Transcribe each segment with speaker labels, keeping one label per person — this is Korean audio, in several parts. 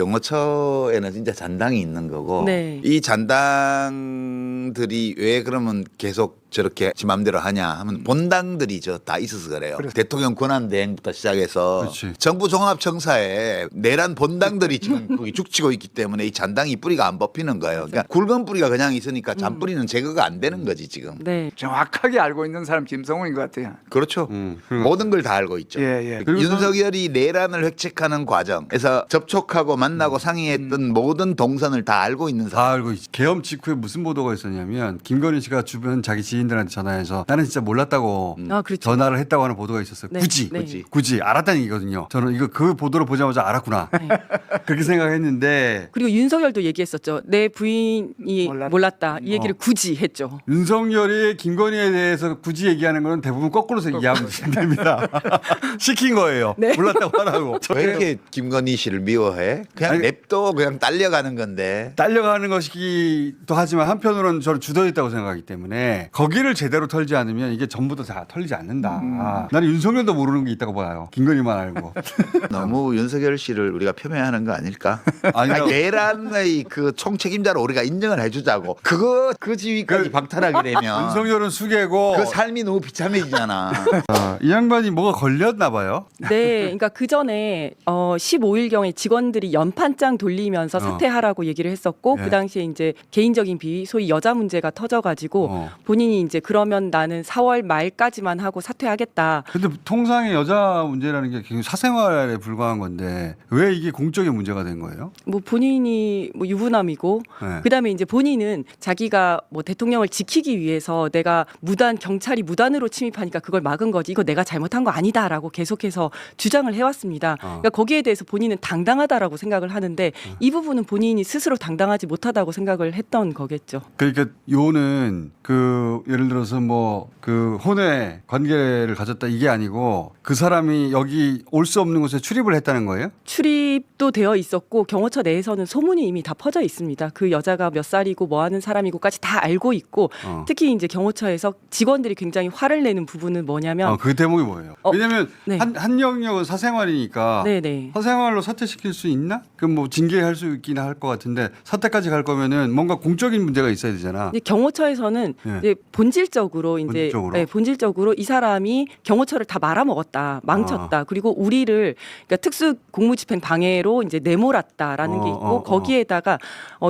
Speaker 1: 경호처에는 진짜 잔당이 있는 거고
Speaker 2: 네.
Speaker 1: 이 잔당들이 왜 그러면 계속 저렇게 지 맘대로 하냐 하면 본당들이죠. 다 있어서 그래요. 대통령 권한대행부터 시작해서
Speaker 3: 그렇지.
Speaker 1: 정부 종합청사에 내란 본당들이 지금 거기 죽치고 있기 때문에 이 잔당이 뿌리가 안 뽑히는 거예요. 그러니까 굵은 뿌리가 그냥 있으니까 잔뿌리는 제거가 안 되는 거지 지금.
Speaker 2: 네.
Speaker 4: 정확하게 알고 있는 사람 김성훈인 것 같아요.
Speaker 1: 그렇죠.
Speaker 3: 그리고-
Speaker 1: 모든 걸 다 알고 있죠.
Speaker 4: 예.
Speaker 3: 그리고
Speaker 1: 윤석열이 내란을 획책하는 과정에서 접촉하고 만나고 상의했던 모든 동선을 다 알고 있는 사람.
Speaker 3: 다 알고 있지. 계엄 직후에 무슨 보도가 있었냐면 김건희 씨가 주변 자기 지인들한테 전화해서 나는 진짜 몰랐다고
Speaker 2: 아, 그렇죠.
Speaker 3: 전화를 했다고 하는 보도가 있었어요.
Speaker 2: 네.
Speaker 3: 굳이
Speaker 2: 네.
Speaker 3: 굳이 알았다는 얘기거든요. 저는 이거 그 보도를 보자마자 알았구나 그렇게 생각했는데
Speaker 2: 그리고 윤석열도 얘기했었죠. 내 부인이 몰랐다. 이 얘기를 굳이 했죠.
Speaker 3: 윤석열이 김건희에 대해서 굳이 얘기하는 거는 대부분 거꾸로서 이해하면 됩니다. 시킨 거예요.
Speaker 2: 네.
Speaker 3: 몰랐다고 하라고.
Speaker 1: 왜 이렇게 김건희 씨를 미워해? 그냥
Speaker 3: 아니,
Speaker 1: 냅둬 그냥 딸려가는 건데.
Speaker 3: 딸려가는 것이기도 하지만 한편으로는 저는 주도했다고 생각하기 때문에 거기를 제대로 털지 않으면 이게 전부 다 털리지 않는다. 나는 윤석열도 모르는 게 있다고 봐요. 김건희만 알고.
Speaker 1: 너무 윤석열 씨를 우리가 폄훼하는 거 아닐까?
Speaker 3: 아니요.
Speaker 1: 내란의 그 총책임자로 우리가 인정을 해주자고. 그거 그 지위까지 박탈하게 되면
Speaker 3: 윤석열은 수개고
Speaker 1: 그 삶이 너무 비참해지잖아.
Speaker 3: 이 양반이 뭐가 걸렸나 봐요.
Speaker 2: 네, 그러니까 그 전에 15일경에 직원들이 연판장 돌리면서 사퇴하라고 얘기를 했었고
Speaker 3: 예.
Speaker 2: 그 당시에 이제 개인적인 비위, 소위 여자 문제가 터져가지고 본인이 이제 그러면 나는 4월 말까지만 하고 사퇴하겠다.
Speaker 3: 근데 통상의 여자 문제라는 게 굉장히 사생활에 불과한 건데 왜 이게 공적인 문제가 된 거예요?
Speaker 2: 뭐 본인이 뭐 유부남이고
Speaker 3: 네.
Speaker 2: 그다음에 이제 본인은 자기가 뭐 대통령을 지키기 위해서 내가 경찰이 무단으로 침입하니까 그걸 막은 거지 이거 내가 잘못한 거 아니다라고 계속해서 주장을 해왔습니다. 그러니까 거기에 대해서 본인은 당당하다라고 생각을 하는데 이 부분은 본인이 스스로 당당하지 못하다고 생각을 했던 거겠죠.
Speaker 3: 그러니까 요는 그 예를 들어서 뭐 그 혼외 관계를 가졌다 이게 아니고 그 사람이 여기 올 수 없는 곳에 출입을 했다는 거예요?
Speaker 2: 출입도 되어 있었고 경호처 내에서는 소문이 이미 다 퍼져 있습니다. 그 여자가 몇 살이고 뭐 하는 사람이고까지 다 알고 있고 특히 이제 경호처에서 직원들이 굉장히 화를 내는 부분은 뭐냐면
Speaker 3: 그 대목이 뭐예요? 왜냐하면
Speaker 2: 네.
Speaker 3: 한 영역은 사생활이니까
Speaker 2: 네네.
Speaker 3: 사생활로 사퇴시킬 수 있나? 그럼 뭐 징계할 수 있긴 할 것 같은데 사퇴까지 갈 거면은 뭔가 공적인 문제가 있어야 되잖아.
Speaker 2: 이제 경호처에서는
Speaker 3: 네.
Speaker 2: 이제 본질적으로 이제 본질적으로 이 사람이 경호처를 다 말아먹었다, 망쳤다. 그리고 우리를 그러니까 특수 공무집행 방해로 이제 내몰았다라는 게 있고 거기에다가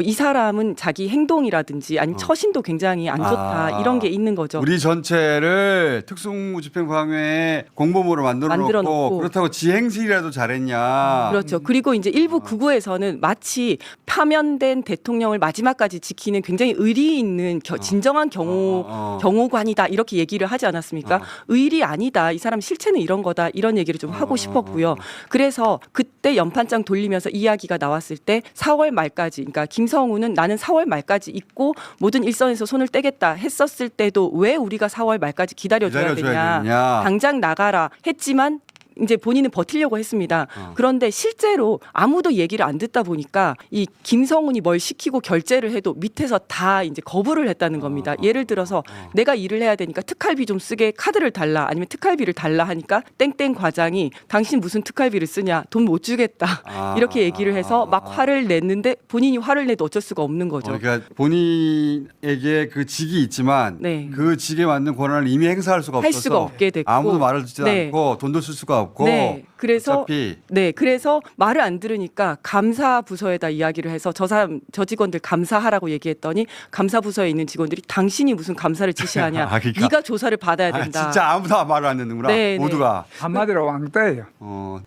Speaker 2: 이 사람은 자기 행동이라든지 아니면 처신도 굉장히 안 좋다 이런 게 있는 거죠.
Speaker 3: 우리 전체를 특수집행방해의 공범으로 만들어 놓고 그렇다고 지행실이라도 잘했냐.
Speaker 2: 그렇죠. 그리고 이제 일부 극우에서는 마치 파면된 대통령을 마지막까지 지키는 굉장히 의리 있는 진정한 경호관이다 이렇게 얘기를 하지 않았습니까? 의리 아니다. 이 사람 실체는 이런 거다. 이런 얘기를 좀 하고 싶었고요. 그래서 그때 연판장 돌리면서 이야기가 나왔을 때 4월 말까지 그러니까 김성우는 나는 4월 말까지 있고 모든 일선에서 손을 떼겠다 했었을 때도 왜 우리가 4월 말까지 기다려줘야 되냐. 당장 나가라 했지만 이제 본인은 버티려고 했습니다. 그런데 실제로 아무도 얘기를 안 듣다 보니까 이 김성훈이 뭘 시키고 결제를 해도 밑에서 다 이제 거부를 했다는 겁니다. 예를 들어서 내가 일을 해야 되니까 특활비 좀 쓰게 카드를 달라 아니면 특활비를 달라 하니까 땡땡 과장이 당신 무슨 특활비를 쓰냐 돈 못 주겠다 이렇게 얘기를 해서 막 화를 냈는데 본인이 화를 내도 어쩔 수가 없는 거죠.
Speaker 3: 그러니까 본인에게 그 직이 있지만
Speaker 2: 네.
Speaker 3: 그 직에 맞는 권한을 이미 행사할 수가 없어서
Speaker 2: 할 수가 없게 됐고
Speaker 3: 아무도 말을 듣지
Speaker 2: 네.
Speaker 3: 않고 돈도 쓸 수가 없고
Speaker 2: 네, 그래서
Speaker 3: 어차피
Speaker 2: 그래서 말을 안 들으니까 감사 부서에다 이야기를 해서 저 직원들 감사하라고 얘기했더니 감사 부서에 있는 직원들이 당신이 무슨 감사를 지시하냐,
Speaker 3: 그러니까.
Speaker 2: 네가 조사를 받아야 된다.
Speaker 3: 진짜 아무도 말을 안 듣는구나.
Speaker 2: 네,
Speaker 3: 모두가.
Speaker 4: 한마디로 왕따예요.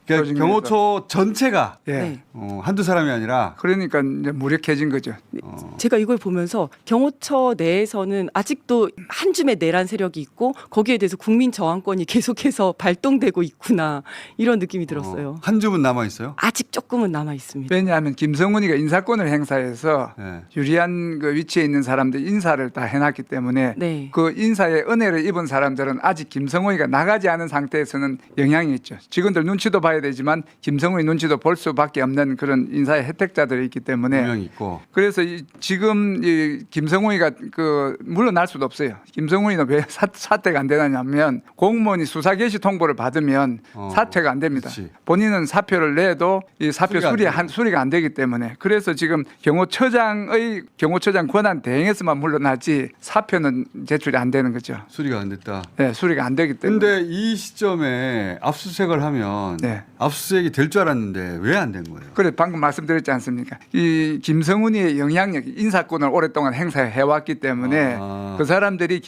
Speaker 3: 그러니까 경호처 전체가
Speaker 4: 예.
Speaker 2: 네.
Speaker 3: 한두 사람이 아니라
Speaker 4: 그러니까 이제 무력해진 거죠.
Speaker 2: 제가 이걸 보면서 경호처 내에서는 아직도 한 줌의 내란 세력이 있고 거기에 대해서 국민 저항권이 계속해서 발동되고 있구나 이런 느낌이 들었어요.
Speaker 3: 한 줌은 남아 있어요.
Speaker 2: 아직 조금은 남아 있습니다.
Speaker 4: 왜냐하면 김성훈이가 인사권을 행사해서
Speaker 3: 네.
Speaker 4: 유리한 그 위치에 있는 사람들 인사를 다 해놨기 때문에
Speaker 2: 네.
Speaker 4: 그 인사에 은혜를 입은 사람들은 아직 김성훈이가 나가지 않은 상태에서는 영향이 있죠. 직원들 눈치도 봐야 되지만 김성훈이 눈치도 볼 수밖에 없는 그런 인사의 혜택자들이 있기 때문에
Speaker 3: 분명히 있고.
Speaker 4: 그래서 지금 김성훈이가 그 물러날 수도 없어요. 김성훈이는 왜 사퇴가 안 되냐면 공무원이 수사 개시 통보를 받으면 사퇴가 안 됩니다. 없습니다.
Speaker 3: 그치.
Speaker 4: 본인은 사표를 내도 이 사표 수리가 안 되기 때문에 그래서 지금 경호처장 권한 대행에서만 물러나지 사표는 제출이 안 되는 거죠.
Speaker 3: 수리가 안 됐다.
Speaker 4: 네, 수리가 안 되기 때문에.
Speaker 3: 근데 이 시점에 압수수색을 하면
Speaker 4: 네.
Speaker 3: 압수수색이 될 줄 알았는데 왜 안 된 거예요?
Speaker 4: 그래 방금 말씀드렸지 않습니까? 이 김성훈이의 영향력, 인사권을 오랫동안 행사해 왔기 때문에 그 사람들이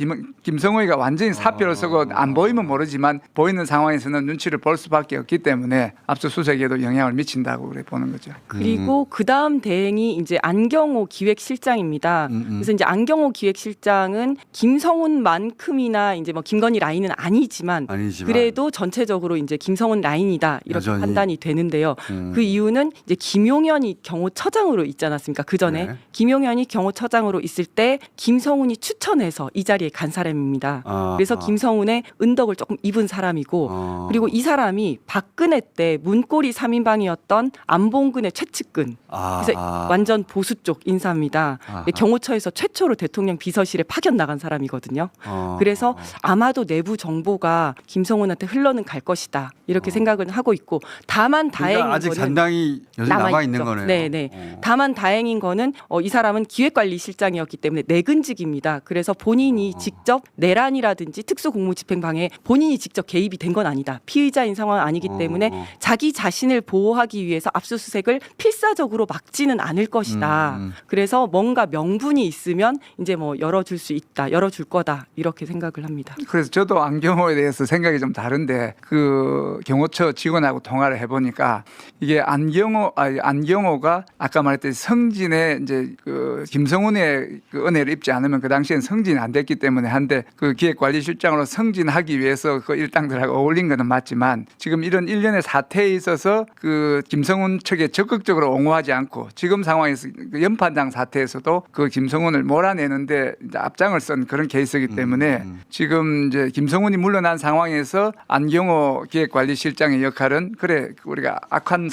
Speaker 4: 김성훈이가 완전히 사표를 쓰고 안 보이면 모르지만 보이는 상황에서는 눈치를 볼 수밖에 없기 때문에 압수수색에도 영향을 미친다고 그래 보는 거죠.
Speaker 2: 그리고 그 다음 대행이 이제 안경호 기획실장입니다. 그래서 이제 안경호 기획실장은 김성훈만큼이나 이제 뭐 김건희 라인은 아니지만 그래도 전체적으로 이제 김성훈 라인이다 이렇게
Speaker 3: 여전히.
Speaker 2: 판단이 되는데요. 그 이유는 이제 김용현이 경호처장으로 있지 않았습니까? 그 전에
Speaker 3: 네.
Speaker 2: 김용현이 경호처장으로 있을 때 김성훈이 추천해서 이 자리에 간 사람입니다. 그래서 김성훈의 은덕을 조금 입은 사람이고 그리고 이 사람이 박근혜 때 문고리 3인방이었던 안봉근의 최측근 그래서 완전 보수 쪽 인사입니다. 경호처에서 최초로 대통령 비서실에 파견 나간 사람이거든요. 그래서 아마도 내부 정보가 김성훈한테 흘러는 갈 것이다 이렇게 생각은 하고 있고 다만 다행인
Speaker 3: 그러니까 아직
Speaker 2: 거는
Speaker 3: 잔당이 여전히 남아 있는
Speaker 2: 있죠.
Speaker 3: 거네요.
Speaker 2: 네네. 다만 다행인 거는 이 사람은 기획관리실장이었기 때문에 내근직입니다. 그래서 본인이 직접 내란이라든지 특수공무집행방해에 본인이 직접 개입이 된 건 아니다. 피의자인 상황 아니기 때문에 자기 자신을 보호하기 위해서 압수수색을 필사적으로 막지는 않을 것이다. 그래서 뭔가 명분이 있으면 이제 뭐 열어줄 수 있다, 열어줄 거다 이렇게 생각을 합니다.
Speaker 4: 그래서 저도 안경호에 대해서 생각이 좀 다른데 그 경호처 직원하고 통화를 해보니까 이게 안경호가 아까 말했듯이 성진의 이제 그 김성훈의 그 은혜를 입지 않으면 그 당시엔 성진이 안 됐기 때문에 한데 그 기획관리실장으로 성진하기 위해서 그 일당들하고 어울린 것은 맞지만 지금 이런 일련의 사태에 있어서 그 김성훈 측에 적극적으로 옹호하지 않고 지금 상황에서 그 연판장 사태에서도 그 김성훈을 몰아내는데 이제 앞장을 선 그런 케이스이기 때문에 지금 이제 김성훈이 물러난 상황에서 안경호 기획관리실장의 역할은 그래 우리가 악한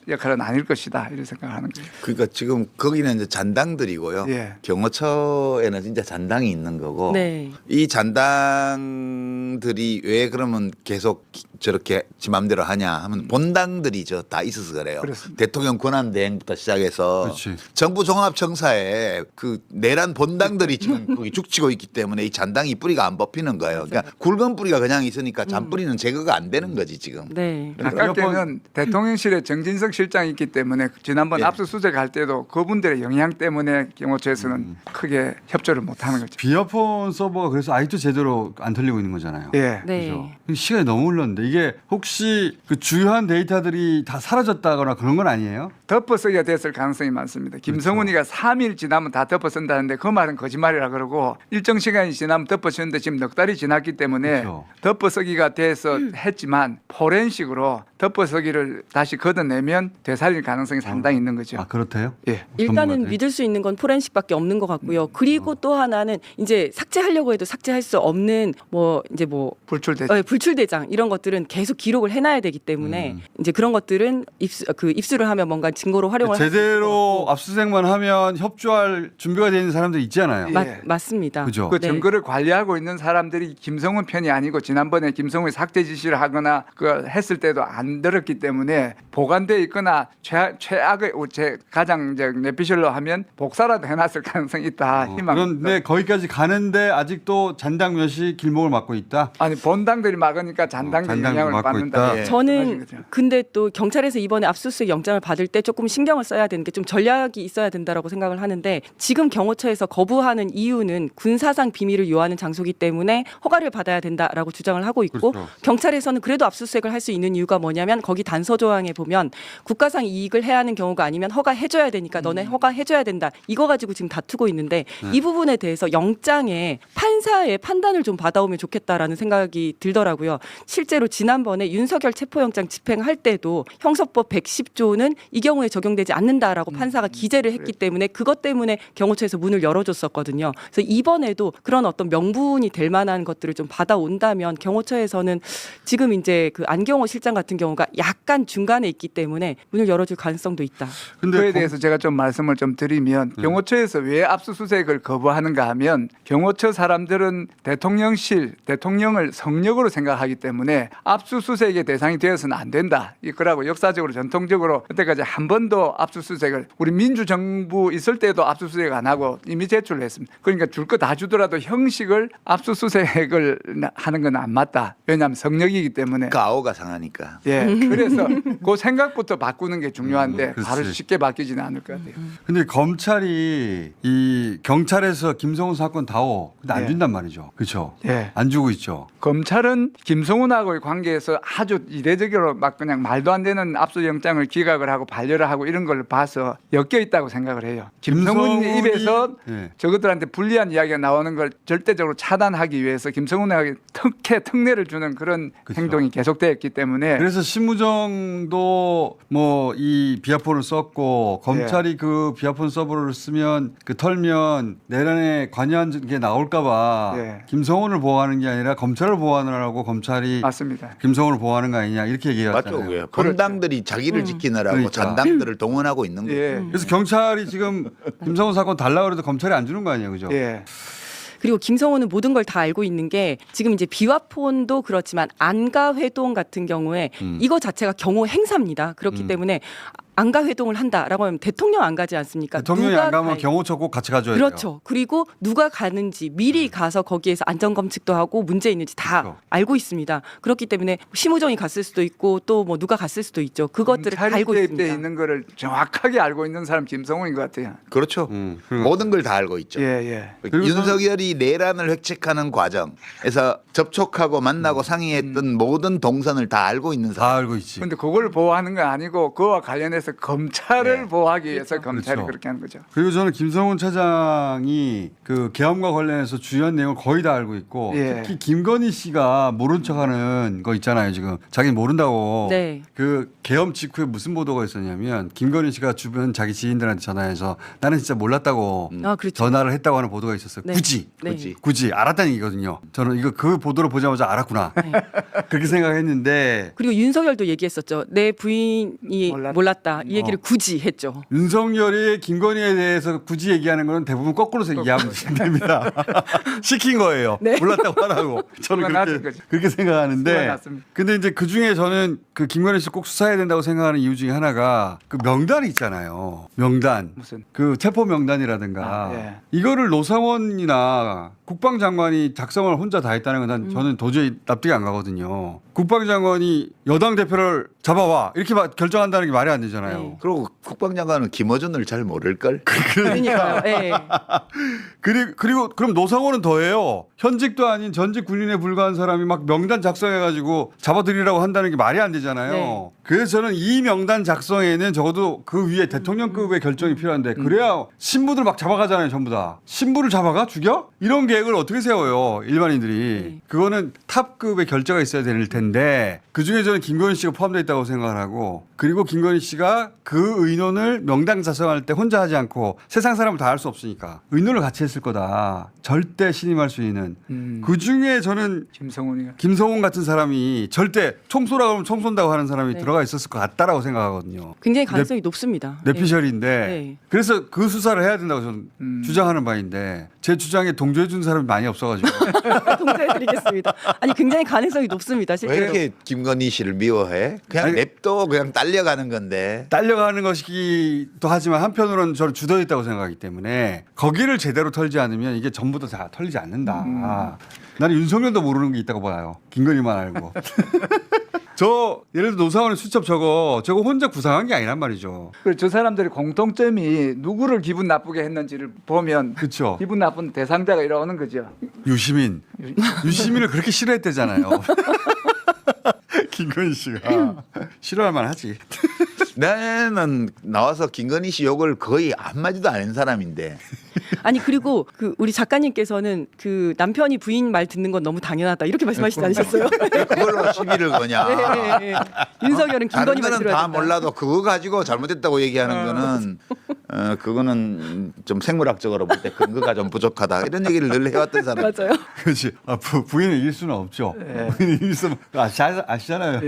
Speaker 4: 역할은 아닐 것이다 이렇게 생각하는 거예요.
Speaker 1: 그러니까 지금 거기는 이제 잔당들이고요.
Speaker 4: 예.
Speaker 1: 경호처에는 진짜 잔당이 있는 거고
Speaker 2: 네.
Speaker 1: 이 잔당들이 왜 그러면 계속 저렇게 지 맘대로 하냐 하면 본당들이 다 있어서 그래요.
Speaker 4: 그렇습니다.
Speaker 1: 대통령 권한대행부터 시작해서
Speaker 3: 그렇지.
Speaker 1: 정부 종합청사에 그 내란 본당들이 지금 거기 죽치고 있기 때문에 이 잔당이 뿌리가 안 뽑히는 거예요. 그러니까 굵은 뿌리가 그냥 있으니까 잔뿌리는 제거가 안 되는 거지 지금.
Speaker 2: 네.
Speaker 4: 아까 때는 대통령실에 정진석 실장이 있기 때문에 지난번
Speaker 1: 예.
Speaker 4: 압수수색 할 때도 그분들의 영향 때문에 경호처에서는 크게 협조를 못하는 거죠.
Speaker 3: 비어폰 서버가 그래서 아직도 제대로 안 털리고 있는 거잖아요.
Speaker 4: 예.
Speaker 2: 네.
Speaker 3: 그죠? 시간이 너무 흘렀는데 이게 혹시 그 주요한 데이터들이 다 사라졌다거나 그런 건 아니에요?
Speaker 4: 덮어쓰기가 됐을 가능성이 많습니다. 김성훈이가 3일 지나면 다 덮어쓴다는데 그 말은 거짓말이라 그러고 일정 시간이 지나면 덮어쓰는데 지금 넉 달이 지났기 때문에
Speaker 3: 그렇죠.
Speaker 4: 덮어쓰기가 돼서 했지만 포렌식으로 덮어쓰기를 다시 걷어내면 되살릴 가능성이 상당히 있는 거죠.
Speaker 3: 아 그렇대요?
Speaker 4: 예.
Speaker 2: 일단은
Speaker 3: 전문가들.
Speaker 2: 믿을 수 있는 건 포렌식밖에 없는 것 같고요. 그리고 또 하나는 이제 삭제하려고 해도 삭제할 수 없는
Speaker 4: 불출됐죠.
Speaker 2: 불출대장 이런 것들은 계속 기록을 해놔야 되기 때문에 이제 그런 것들은 입수를 하면 뭔가 증거로 활용을 할 수
Speaker 3: 제대로 압수수색만 하면 협조할 준비가 되어 있는 사람들 있잖아요.
Speaker 4: 예.
Speaker 2: 맞습니다.
Speaker 3: 그죠?
Speaker 4: 그
Speaker 2: 네.
Speaker 4: 증거를 관리하고 있는 사람들이 김성훈 편이 아니고 지난번에 김성훈이 삭제 지시를 하거나 그 했을 때도 안 들었기 때문에 보관돼 있거나 최악의 제 가장 이제 내피셜로 하면 복사라도 해놨을 가능성이 있다. 희망.
Speaker 3: 그런데 거기까지 가는데 아직도 잔당 몇이 길목을 막고 있다.
Speaker 4: 아니 본당들이 막으니까 잔당들이
Speaker 3: 잔당이
Speaker 4: 영향을
Speaker 3: 막고
Speaker 4: 받는다.
Speaker 3: 있다.
Speaker 1: 예.
Speaker 2: 저는
Speaker 4: 거죠.
Speaker 2: 근데 또 경찰에서 이번에 압수수색 영장을 받을 때 조금 신경을 써야 되는 게 좀 전략이 있어야 된다라고 생각을 하는데 지금 경호처에서 거부하는 이유는 군사상 비밀을 요하는 장소이기 때문에 허가를 받아야 된다라고 주장을 하고 있고
Speaker 3: 그렇죠.
Speaker 2: 경찰에서는 그래도 압수수색을 할 수 있는 이유가 뭐냐면 거기 단서 조항에 보면 국가상 이익을 해야 하는 경우가 아니면 허가해줘야 되니까 너네 허가해줘야 된다. 이거 가지고 지금 다투고 있는데 이 부분에 대해서 영장에 판사의 판단을 좀 받아오면 좋겠다라는 생각이 들더라고요. 실제로 지난번에 윤석열 체포영장 집행할 때도 형사법 110조는 이 경우 경우에 적용되지 않는다라고 판사가 기재를 했기 때문에 그것 때문에 경호처에서 문을 열어줬었거든요. 그래서 이번에도 그런 어떤 명분이 될 만한 것들을 좀 받아온다면 경호처에서는 지금 이제 그 안경호 실장 같은 경우가 약간 중간에 있기 때문에 문을 열어줄 가능성도 있다.
Speaker 3: 근데
Speaker 4: 그에 대해서 제가 좀 말씀을 좀 드리면 경호처에서 왜 압수수색을 거부하는가 하면 경호처 사람들은 대통령을 성역으로 생각하기 때문에 압수수색의 대상이 되어서는 안 된다. 이거라고 역사적으로 전통적으로 그때까지 한 번도 압수수색을 우리 민주정부 있을 때도 압수수색 안 하고 이미 제출을 했습니다. 그러니까 줄 거 다 주더라도 형식을 압수수색을 하는 건 안 맞다. 왜냐하면 성역이기 때문에.
Speaker 1: 가오가 상하니까.
Speaker 4: 예. 그래서 그 생각부터 바꾸는 게 중요한데
Speaker 3: 그렇지.
Speaker 4: 바로 쉽게 바뀌지는 않을 것 같아요.
Speaker 3: 근데 검찰이 이 경찰에서 김성훈 사건 다오 근데 안
Speaker 4: 예.
Speaker 3: 준단 말이죠. 그렇죠?
Speaker 4: 예.
Speaker 3: 안 주고 있죠.
Speaker 4: 검찰은 김성훈하고의 관계에서 아주 이례적으로 막 그냥 말도 안 되는 압수영장을 기각을 하고 반려를 하고 이런 걸 봐서 엮여 있다고 생각을 해요. 김성훈
Speaker 3: 김성훈이-
Speaker 4: 입에서
Speaker 3: 예.
Speaker 4: 저것들한테 불리한 이야기가 나오는 걸 절대적으로 차단하기 위해서 김성훈에게 특혜를 주는 그런
Speaker 3: 그쵸.
Speaker 4: 행동이 계속되었기 때문에
Speaker 3: 그래서 신무정도 뭐 이 비아폰을 썼고 검찰이 그 비아폰 서버를 쓰면 그 털면 내란에 관여한 게 나올까봐
Speaker 4: 예.
Speaker 3: 김성훈을 보호하는 게 아니라 검찰을 보호하느라고 검찰이
Speaker 4: 맞습니다.
Speaker 3: 김성훈을 보호하는 거 아니냐 이렇게
Speaker 1: 맞죠.
Speaker 3: 얘기했잖아요.
Speaker 1: 그게. 본당들이 자기를 지키느라고
Speaker 3: 그러니까.
Speaker 1: 잔당들을 동원하고 있는 거예요.
Speaker 4: 예.
Speaker 3: 그래서 경찰이 지금 김성훈 사건 달라고 그래도 검찰이 안 주는 거 아니에요, 그죠?
Speaker 4: 예.
Speaker 2: 그리고 김성호는 모든 걸 다 알고 있는 게 지금 이제 비와폰도 그렇지만 안가 회동 같은 경우에 이거 자체가 경호 행사입니다. 그렇기 때문에 안가 회동을 한다라고 하면 대통령 안 가지 않습니까?
Speaker 3: 대통령이
Speaker 2: 누가
Speaker 3: 안 가면
Speaker 2: 갈-
Speaker 3: 경호처 꼭 같이 가줘야 돼요.
Speaker 2: 그렇죠. 그리고 누가 가는지 미리 가서 거기에서 안전 검측도 하고 문제 있는지 다
Speaker 3: 그렇죠.
Speaker 2: 알고 있습니다. 그렇기 때문에 심우정이 갔을 수도 있고 또 뭐 누가 갔을 수도 있죠. 그것들을 다 알고
Speaker 4: 돼
Speaker 2: 있습니다.
Speaker 4: 있는 거를 정확하게 알고 있는 사람 김성훈인 것 같아요.
Speaker 1: 그렇죠.
Speaker 3: 그리고-
Speaker 1: 모든 걸 다 알고 있죠.
Speaker 4: 예, 예.
Speaker 3: 그리고
Speaker 1: 윤석열이 내란을 획책하는 과정에서 접촉하고 만나고 상의했던 모든 동선을 다 알고 있는
Speaker 3: 다
Speaker 1: 사람.
Speaker 3: 알고 있지.
Speaker 4: 근데 그걸 보호하는 건 아니고 그와 관련해서 검찰을
Speaker 1: 네.
Speaker 4: 보호하기 위해서 검찰이
Speaker 3: 그렇죠.
Speaker 4: 그렇게 하는 거죠.
Speaker 3: 그리고 저는 김성훈 차장이 그 계엄과 관련해서 주요한 내용을 거의 다 알고 있고
Speaker 4: 예.
Speaker 3: 특히 김건희 씨가 모른 척하는 거 있잖아요. 지금 자기는 모른다고.
Speaker 2: 네.
Speaker 3: 그 계엄 직후에 무슨 보도가 있었냐면 김건희 씨가 주변 자기 지인들한테 전화해서 나는 진짜 몰랐다고
Speaker 2: 아, 그렇죠.
Speaker 3: 전화를 했다고 하는 보도가 있었어요.
Speaker 2: 네.
Speaker 3: 굳이.
Speaker 2: 네.
Speaker 3: 굳이 알았다는 얘기거든요. 저는 이거 그 보도를 보자마자 알았구나. 그렇게 생각했는데
Speaker 2: 그리고 윤석열도 얘기했었죠. 내 부인이 몰랐다. 이 얘기를 굳이 했죠.
Speaker 3: 윤석열이 김건희에 대해서 굳이 얘기하는 거는 대부분 거꾸로서 이해하면 됩니다. 시킨 거예요.
Speaker 2: 네.
Speaker 3: 몰랐다고 하라고. 저는
Speaker 4: 그건 낫은
Speaker 3: 그렇게,
Speaker 4: 거죠.
Speaker 3: 그렇게
Speaker 4: 그건
Speaker 3: 생각하는데.
Speaker 4: 낫습니다.
Speaker 3: 근데 이제 그 중에 저는 그 김건희 씨 꼭 수사해야 된다고 생각하는 이유 중에 하나가 그 명단이 있잖아요. 명단.
Speaker 4: 무슨?
Speaker 3: 그 체포 명단이라든가.
Speaker 4: 아, 예.
Speaker 3: 이거를 노상원이나 국방장관이 작성을 혼자 다 했다는 건 난 저는 도저히 납득이 안 가거든요. 국방장관이 여당 대표를 잡아와 이렇게 결정한다는 게 말이 안 되잖아요.
Speaker 2: 네.
Speaker 1: 그리고 국방장관은 김어준을 잘 모를걸.
Speaker 2: 그러니까요. 예.
Speaker 3: 그리고 그럼 노상원은 더해요. 현직도 아닌 전직 군인에 불과한 사람이 막 명단 작성해가지고 잡아들이라고 한다는 게 말이 안 되잖아요.
Speaker 2: 네.
Speaker 3: 그래서 저는 이 명단 작성에는 적어도 그 위에 대통령급의 결정이 필요한데 그래야 신부들 막 잡아가잖아요. 전부 다. 신부를 잡아가? 죽여? 이런 계획을 어떻게 세워요. 일반인들이.
Speaker 2: 네.
Speaker 3: 그거는 탑급의 결정이 있어야 될 텐데 그중에 저는 김건희 씨가 포함되어 있다고 생각을 하고 그리고 김건희 씨가 그 의논을 명단 작성할 때 혼자 하지 않고 세상 사람을 다 할 수 없으니까 의논을 같이 했을 거다. 절대 신임할 수 있는. 그중에 저는
Speaker 4: 김성훈이가.
Speaker 3: 김성훈 같은 사람이 절대 총 쏘라 그러면 총 쏜다고 하는 사람이
Speaker 2: 네.
Speaker 3: 들어가 있었을 것 같다라고 생각하거든요.
Speaker 2: 굉장히 가능성이 높습니다.
Speaker 3: 뇌피셜인데
Speaker 2: 네.
Speaker 3: 그래서 그 수사를 해야 된다고 저는 주장하는 바인데 제 주장에 동조해 준 사람이 많이 없어가지고
Speaker 2: 동조해드리겠습니다. 아니 굉장히 가능성이 높습니다.
Speaker 1: 왜
Speaker 2: 실제로.
Speaker 1: 이렇게 김건희 씨를 미워해? 그냥
Speaker 3: 아니,
Speaker 1: 냅둬 그냥 딸려가는 건데.
Speaker 3: 딸려가는 것이기도 하지만 한편으로는 저는 주도했다고 생각하기 때문에 거기를 제대로 털지 않으면 이게 전부 다 털리지 않는다. 나는 윤석열도 모르는 게 있다고 봐요. 김건희만 알고. 저 예를 들어 노사원의 수첩 저거 혼자 구상한 게 아니란 말이죠.
Speaker 4: 그리고 저 사람들의 공통점이 누구를 기분 나쁘게 했는지를 보면
Speaker 3: 그렇죠.
Speaker 4: 기분 나쁜 대상자가 이러는 거죠.
Speaker 3: 유시민을 그렇게 싫어했대잖아요. 김건희 씨가 싫어할 만하지.
Speaker 1: 나는 나와서 김건희 씨 욕을 거의 한마디도 안 한 사람인데
Speaker 2: 아니 그리고 그 우리 작가님께서는 그 남편이 부인 말 듣는 건 너무 당연하다 이렇게 말씀하시지 않으셨어요?
Speaker 1: 그걸로 시비를 거냐.
Speaker 2: 네. 윤석열은
Speaker 1: 다른
Speaker 2: 김건희 말
Speaker 1: 거는
Speaker 2: 들어야
Speaker 1: 다
Speaker 2: 된다.
Speaker 1: 몰라도 그거 가지고 잘못했다고 얘기하는 거는 그거는 좀 생물학적으로 볼 때 근거가 좀 부족하다 이런 얘기를 늘 해왔던 사람.
Speaker 2: 맞아요.
Speaker 3: 그렇지. 부인을 이길 수는 없죠. 부인을 이길 수는 아시잖아요.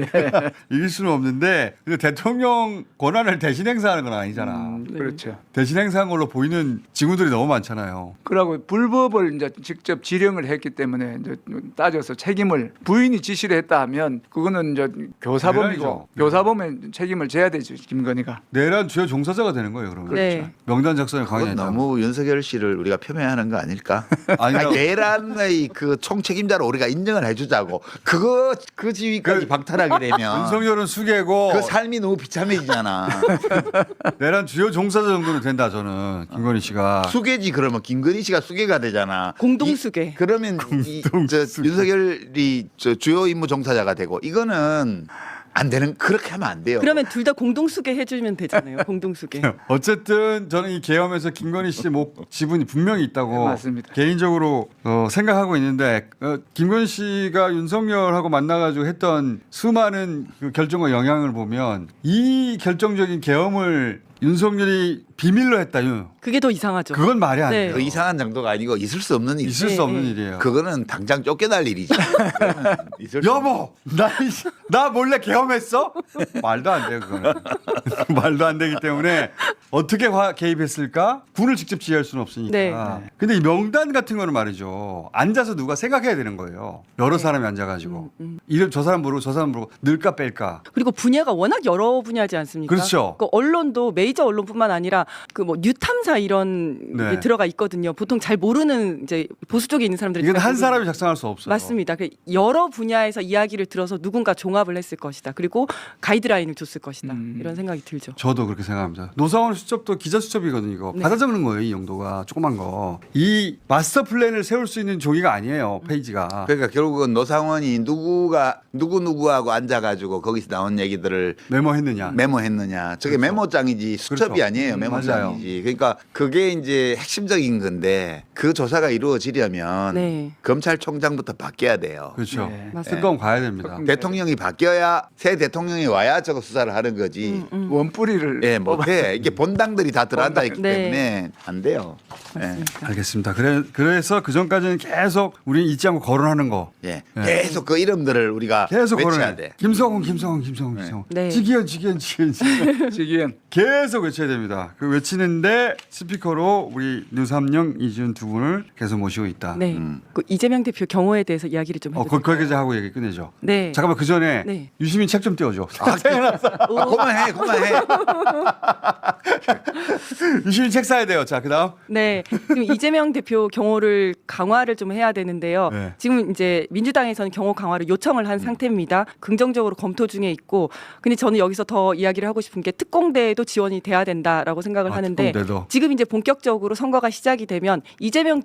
Speaker 3: 이길 수는 없는데 근데 대통령 권한을 대신 행사하는 건 아니잖아.
Speaker 4: 그렇죠.
Speaker 3: 대신 행사한 걸로 보이는 직원들이 너무 많잖아요.
Speaker 4: 그러고 불법을 이제 직접 지령을 했기 때문에 이제 따져서 책임을 부인이 지시를 했다 하면 그거는 이제 교사범이고
Speaker 3: 대단하죠.
Speaker 4: 교사범의 책임을 져야 되죠 김건희가.
Speaker 3: 내란 주요 종사자가 되는 거예요, 그러면.
Speaker 2: 네.
Speaker 3: 명단 작성에
Speaker 1: 그건
Speaker 3: 강연했다.
Speaker 1: 너무 윤석열 씨를 우리가 폄훼하는 거 아닐까?
Speaker 3: 아니요.
Speaker 1: 아니, 내란의 그 총책임자로 우리가 인정을 해주자고 그거 그 지위까지 박탈하게 되면
Speaker 3: 윤석열은 수개고
Speaker 1: 그 삶이 너무 비참해지잖아.
Speaker 3: 내란 주요 종사자 정도는 된다 저는 김건희 씨가.
Speaker 1: 수계지 그러면 김건희 씨가 수계가 되잖아.
Speaker 2: 공동수계.
Speaker 1: 그러면 윤석열이 주요 임무 종사자가 되고 이거는 안 되는 그렇게 하면 안 돼요.
Speaker 2: 그러면 둘 다 공동수계 해주면 되잖아요. 공동수계.
Speaker 3: 어쨌든 저는 이 계엄에서 김건희 씨의 지분이 분명히 있다고
Speaker 4: 네, 맞습니다.
Speaker 3: 개인적으로 생각하고 있는데 김건희 씨가 윤석열하고 만나가지고 했던 수많은 그 결정과 영향을 보면 이 결정적인 계엄을 윤석열이 비밀로 했다.
Speaker 2: 그게 더 이상하죠.
Speaker 3: 그건 말이 안
Speaker 2: 네.
Speaker 3: 돼요.
Speaker 1: 그 이상한 정도가 아니고 있을 수 없는 일.
Speaker 3: 있을
Speaker 2: 네,
Speaker 3: 수 없는
Speaker 2: 네.
Speaker 3: 일이에요.
Speaker 1: 그거는 당장 쫓겨날 일이지. 그거는 있을 수
Speaker 3: 여보, 나 몰래 계엄했어? 말도 안 돼요, 그거는. 말도 안 되기 때문에 어떻게 개입했을까? 군을 직접 지휘할 수는 없으니까.
Speaker 2: 네.
Speaker 3: 근데 이 명단 같은 거는 말이죠. 앉아서 누가 생각해야 되는 거예요. 여러 사람이 앉아가지고. 이름 저 사람 모르고 저 사람 모르고 늘까 뺄까.
Speaker 2: 그리고 분야가 워낙 여러 분야지 않습니까?
Speaker 3: 그렇죠.
Speaker 2: 그 언론도 메이저 언론뿐만 아니라 그 뭐 뉴탐사 이런
Speaker 3: 네.
Speaker 2: 게 들어가 있거든요. 보통 잘 모르는 이제 보수 쪽에 있는 사람들이
Speaker 3: 이건
Speaker 2: 잘
Speaker 3: 한
Speaker 2: 모르는-
Speaker 3: 사람이 작성할 수 없어요.
Speaker 2: 맞습니다. 그 여러 분야에서 이야기를 들어서 누군가 종합을 했을 것이다. 그리고 가이드라인을 줬을 것이다. 이런 생각이 들죠.
Speaker 3: 저도 그렇게 생각합니다. 노사원 수첩도 기자 수첩이거든요. 이거
Speaker 2: 네.
Speaker 3: 받아 적는 거예요. 이 용도가 조그만 거. 이 마스터 플랜을 세울 수 있는 종이가 아니에요. 페이지가.
Speaker 1: 그러니까 결국은 노상원이 누구하고 앉아가지고 거기서 나온 얘기들을
Speaker 3: 메모했느냐.
Speaker 1: 메모했느냐. 저게
Speaker 3: 그렇죠.
Speaker 1: 메모장이지 수첩이
Speaker 3: 그렇죠.
Speaker 1: 아니에요. 메모장이지.
Speaker 3: 맞아요.
Speaker 1: 그러니까 그게 이제 핵심적인 건데 그 조사가 이루어지려면
Speaker 2: 네.
Speaker 1: 검찰총장부터 바뀌어야 돼요.
Speaker 3: 그렇죠.
Speaker 4: 네.
Speaker 2: 맞습니다.
Speaker 3: 특검 가야 됩니다.
Speaker 1: 대통령이 바뀌어야 새 대통령이 와야 저거 수사를 하는 거지.
Speaker 4: 원뿌리를
Speaker 1: 예, 못해. 이게 본당들이 다 들어간다 있기
Speaker 2: 네.
Speaker 1: 때문에 안 돼요. 예.
Speaker 3: 알겠습니다. 그래서 그 전까지는 계속 우리는 잊지 않고 거론하는 거.
Speaker 1: 예.
Speaker 3: 네.
Speaker 1: 계속 그 이름들을 우리가
Speaker 3: 계속
Speaker 1: 외쳐야
Speaker 3: 거론해.
Speaker 1: 돼.
Speaker 3: 김성훈.
Speaker 2: 네.
Speaker 3: 지기현.
Speaker 4: 지기현.
Speaker 3: 계속 외쳐야 됩니다. 그 외치는데 스피커로 우리 류삼영, 이준 두 분을 계속 모시고 있다.
Speaker 2: 네. 그 이재명 대표 경호에 대해서 이야기를 좀 해도 될까요?
Speaker 3: 거기까지 하고 얘기 끝내죠.
Speaker 2: 네.
Speaker 3: 잠깐만 그 전에
Speaker 2: 네.
Speaker 3: 유시민 책 좀 띄워줘.
Speaker 1: 그만해.
Speaker 3: 유시민 책 사야 돼요. 자, 그다음.
Speaker 2: 네. 지금 이재명 대표 경호를 강화를 좀 해야 되는데요.
Speaker 3: 네.
Speaker 2: 지금 이제 민주당에서는 경호 강화를 요청을 한 상태입니다. 긍정적으로 검토 중에 있고. 근데 저는 여기서 더 이야기를 하고 싶은 게 특공대에도 지원이 돼야 된다라고 생각을 하는데
Speaker 3: 특공대도.
Speaker 2: 지금 이제 본격적으로 선거가 시작이 되면 이재명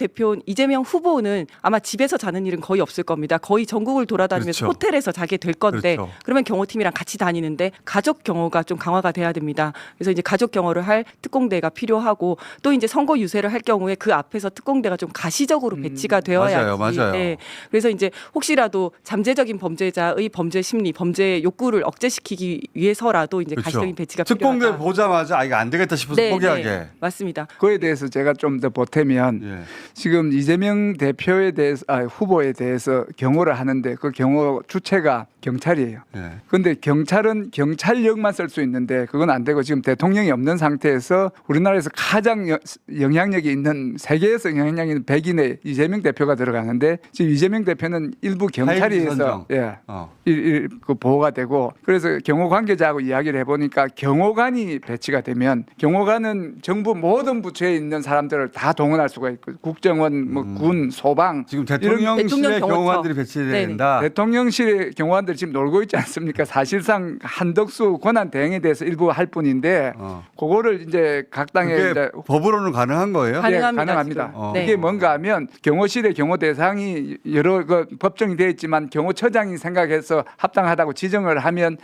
Speaker 2: 후보는 아마 집에서 자는 일은 거의 없을 겁니다. 거의 전국을 돌아다니면서
Speaker 3: 그렇죠.
Speaker 2: 호텔에서 자게 될 건데
Speaker 3: 그렇죠.
Speaker 2: 그러면 경호팀이랑 같이 다니는데 가족 경호가 좀 강화가 돼야 됩니다. 그래서 이제 가족 경호를 할 특공대가 필요하고 또 이제 선거 유세를 할 경우에 그 앞에서 특공대가 좀 가시적으로 배치가 되어야지.
Speaker 3: 맞아요.
Speaker 2: 네. 그래서 이제 혹시라도 잠재적인 범죄자의 범죄 심리, 범죄 욕구를 억제시키기 위해서라도 이제 가시적인 배치가
Speaker 3: 그렇죠. 특공대
Speaker 2: 필요하다.
Speaker 3: 보자마자 이거 안 되겠다 싶어서 포기하게.
Speaker 2: 네, 맞습니다.
Speaker 4: 그에 대해서 제가 좀 더 보태면
Speaker 3: 예.
Speaker 4: 지금 이재명 대표에 대해서 후보에 대해서 경호를 하는데 그 경호 주체가 경찰이에요.
Speaker 3: 예.
Speaker 4: 그런데 경찰은 경찰력만 쓸 수 있는데 그건 안 되고 지금 대통령이 없는 상태에서 우리나라에서 가장 영향력이 있는 세계에서 영향력이 있는 백인의 이재명 대표가 들어가는데 지금 이재명 대표는 일부 경찰에서
Speaker 3: 선정.
Speaker 4: 예.
Speaker 3: 어.
Speaker 4: 그 보호가 되고 그래서 경호 관계자하고 이야기를 해보니까 경호관이 배치가 되면 경호관 경호관은 정부 모든 부처에 있는 사람들을 다 동원할 수가 있고 국정원, 뭐 군, 소방
Speaker 3: 지금
Speaker 4: 이런
Speaker 3: 대통령실에
Speaker 2: 대통령 경호처.
Speaker 3: 경호관들이 배치돼야
Speaker 2: 네네.
Speaker 3: 된다.
Speaker 4: 대통령실의 경호관들 지금 놀고 있지 않습니까? 사실상 한덕수 권한 대행에 대해서 일부 할 뿐인데 그거를 이제 각 당에
Speaker 3: 그게
Speaker 4: 이제
Speaker 3: 법으로는 가능한 거예요?
Speaker 2: 가능합니다,
Speaker 4: 가능합니다.
Speaker 2: 지금. 네.
Speaker 4: 이게 뭔가 하면 경호실의 경호 대상이 여러 그 법정이 되어 있지만 경호처장이 생각해서 합당하다고 지정을 하면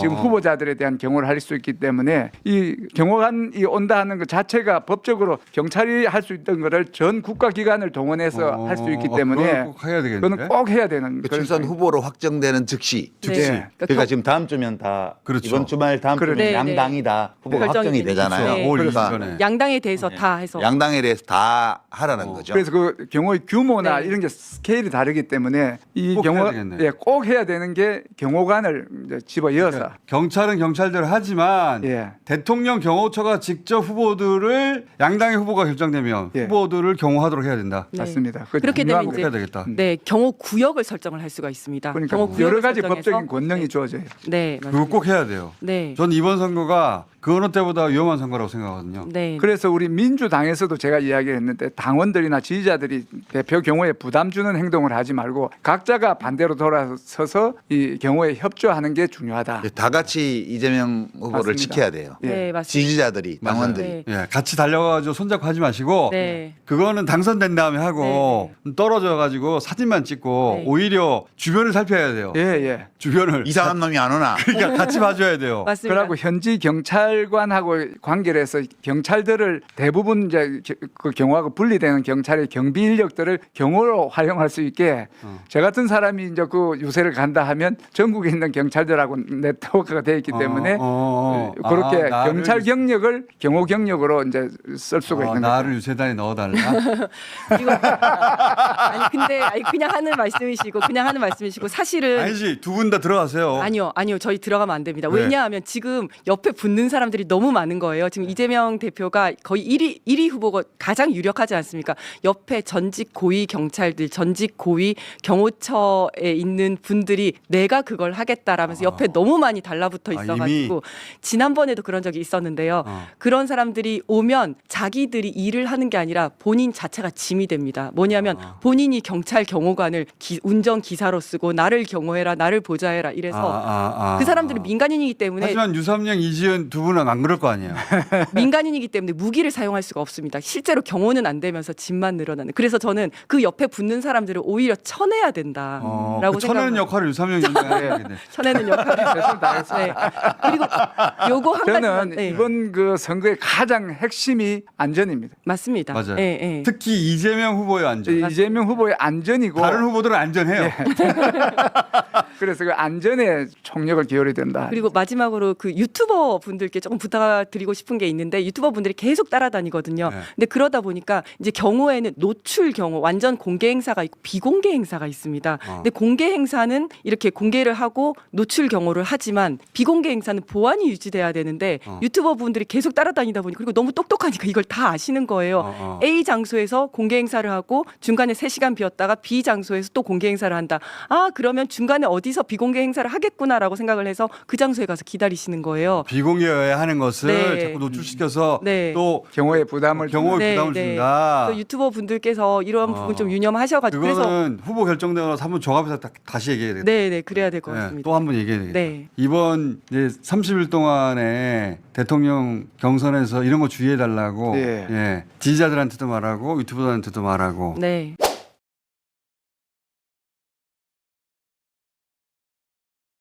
Speaker 4: 지금 후보자들에 대한 경호를 할 수 있기 때문에 이 경호관이 온다 하는 것 자체가 법적으로 경찰이 할 수 있던 거를 전 국가기관을 동원해서 할 수 있기 때문에
Speaker 3: 그건 꼭 해야 되겠는데.
Speaker 4: 그거는 꼭 해야 되는
Speaker 1: 그
Speaker 4: 그런
Speaker 1: 출산 후보로 확정되는 즉시.
Speaker 2: 네.
Speaker 1: 그러니까 지금 다음 주면 다
Speaker 3: 그렇죠.
Speaker 1: 이번 주말 다음 주면
Speaker 2: 네,
Speaker 1: 양당이다 후보가
Speaker 2: 결정이
Speaker 1: 확정이
Speaker 2: 되니까.
Speaker 1: 되잖아요.
Speaker 2: 네.
Speaker 3: 5월
Speaker 1: 그러니까
Speaker 3: 20일에.
Speaker 2: 양당에 대해서 다 해서
Speaker 1: 양당에 대해서 다 하라는 거죠.
Speaker 4: 그래서 그 경호의 규모나
Speaker 2: 네.
Speaker 4: 이런 게 스케일이 다르기 때문에 이
Speaker 3: 꼭
Speaker 4: 경호
Speaker 3: 해야 되겠네.
Speaker 4: 예, 꼭 해야 되는 게 경호관을 이제 집어이어서
Speaker 3: 경찰은 경찰대로 하지만
Speaker 4: 예.
Speaker 3: 대통령 경호처가 직접 후보들을 양당의 후보가 결정되면
Speaker 4: 예.
Speaker 3: 후보들을 경호하도록 해야 된다.
Speaker 2: 네.
Speaker 4: 맞습니다.
Speaker 2: 그렇게 되면
Speaker 3: 꼭
Speaker 2: 이제
Speaker 3: 해야 되겠다.
Speaker 2: 네 경호 구역을 설정을 할 수가 있습니다.
Speaker 4: 그러니까
Speaker 2: 경호 구역을
Speaker 4: 여러 가지
Speaker 2: 설정해서
Speaker 4: 법적인 권능이 주어져요.
Speaker 2: 네
Speaker 3: 그거
Speaker 2: 맞습니다.
Speaker 3: 꼭 해야 돼요.
Speaker 2: 네.
Speaker 3: 전 이번 선거가 그 어느 때보다 위험한 선거라고 생각하거든요.
Speaker 2: 네.
Speaker 4: 그래서 우리 민주당에서도 제가 이야기했는데 당원들이나 지지자들이 대표 경호에 부담 주는 행동을 하지 말고 각자가 반대로 돌아서서 이 경호에 협조하는 게 중요하다.
Speaker 1: 다 같이 이재명 후보를
Speaker 4: 맞습니다.
Speaker 1: 지켜야 돼요.
Speaker 4: 예.
Speaker 2: 네 맞습니다.
Speaker 1: 지지자들이
Speaker 3: 맞아요.
Speaker 1: 당원들이.
Speaker 2: 네.
Speaker 3: 예, 같이 달려가지고 손잡고 하지 마시고
Speaker 2: 네.
Speaker 3: 그거는 당선된 다음에 하고 떨어져 가지고 사진만 찍고
Speaker 2: 네.
Speaker 3: 오히려 주변을 살펴야 돼요.
Speaker 4: 예, 예.
Speaker 3: 주변을
Speaker 1: 이상한 놈이 안 오나.
Speaker 3: 그러니까 같이 봐줘야 돼요.
Speaker 2: 맞습니다.
Speaker 4: 그러고 현지 경찰관하고 관계를 해서 경찰들을 대부분 이제 그 경호하고 분리되는 경찰의 경비 인력들을 경호로 활용할 수 있게 저 같은 사람이 이제 그 유세를 간다 하면 전국에 있는 경찰들하고 네트워크가 되어 있기 때문에 그렇게
Speaker 3: 아, 나를
Speaker 4: 경찰 경력을 경호 경력으로 이제 쓸 수가 있는 거죠.
Speaker 3: 나를 유세단에 넣어달라.
Speaker 2: 이거 아니 근데 아니, 그냥 하는 말씀이시고 사실은
Speaker 3: 아니지 두 분 다 들어가세요.
Speaker 2: 아니요 저희 들어가면 안 됩니다.
Speaker 3: 왜?
Speaker 2: 왜냐하면 지금 옆에 붙는 사람들이 너무 많은 거예요. 지금 이재명 대표가 거의 1위 후보가 가장 유력하지 않습니까? 옆에 전직 고위 경찰들, 전직 고위 경호처에 있는 분들이 내가 그걸 하겠다라면서 옆에 너무 많이 달라붙어 있어가지고 지난번에도 그런 적이 있었는데요. 그런 사람들이 오면 자기들이 일을 하는 게 아니라 본인 자체가 짐이 됩니다. 뭐냐면 본인이 경찰 경호관을 운전 기사로 쓰고 나를 경호해라, 나를 보좌해라 이래서 그 사람들은 민간인이기 때문에
Speaker 3: 하지만 유삼영, 이지은 두 분은 안 그럴 거 아니에요.
Speaker 2: 민간인이기 때문에 무기를 사용할 수가 없습니다. 실제로 경호는 안 되면서 짐만 늘어나는. 그래서 저는 그 옆에 붙는 사람들을 오히려 쳐내야 된다라고
Speaker 3: 그 쳐내는
Speaker 2: 생각합니다.
Speaker 3: 역할을 유삼영이 해야겠네.
Speaker 2: 쳐내는 역할을
Speaker 4: 최선을 다했습니다.
Speaker 2: 네. 그리고 요거 한
Speaker 4: 저는
Speaker 2: 가지만 네.
Speaker 4: 이번 그 선거의 가장 핵심이 안전입니다.
Speaker 2: 맞습니다.
Speaker 3: 맞아요.
Speaker 2: 예, 예.
Speaker 3: 특히 이재명 후보의 안전.
Speaker 4: 이재명 후보의 안전이고
Speaker 3: 다른 후보들은 안전해요.
Speaker 4: 그래서 그 안전에 총력을 기울여야 된다.
Speaker 2: 그리고 마지막으로 그 유튜버 분들께 조금 부탁드리고 싶은 게 있는데 유튜버 분들이 계속 따라다니거든요.
Speaker 3: 네.
Speaker 2: 근데 그러다 보니까 이제 경호에는 노출 경호, 완전 공개 행사가 있고 비공개 행사가 있습니다. 근데 공개 행사는 이렇게 공개를 하고 노출 경호를 하지만 비공개 행사는 보안이 유지돼야 되는데 유튜버 분들이 계속 따라다니다 보니 그리고 너무 똑똑하니까 이걸 다 아시는 거예요. A 장소에서 공개 행사를 하고 중간에 3시간 비었다가 B 장소에서 또 공개 행사를 한다. 아, 그러면 중간에 어디서 비공개 행사를 하겠구나라고 생각을 해서 그 장소에 가서 기다리시는 거예요.
Speaker 3: 비공개여야 하는 것을
Speaker 2: 네.
Speaker 3: 자꾸 노출시켜서
Speaker 2: 네.
Speaker 3: 또
Speaker 4: 경호에 부담을
Speaker 3: 경호에 부담을 준다.
Speaker 2: 또 유튜버 분들께서 이런 부분 좀 유념하셔가지고 그래서
Speaker 3: 그거는 후보 결정되고 나서 한번 종합해서 다시 얘기해야 되겠다.
Speaker 2: 네, 그래야 될 것 같습니다.
Speaker 3: 또 한 번 얘기해야 되겠다.
Speaker 2: 네.
Speaker 3: 이번 이제 30일 동안에 대통령 경선에서 이런 거 주의해 달라고
Speaker 4: 예.
Speaker 3: 지지자들한테도 말하고 유튜버들한테도 말하고
Speaker 2: 네.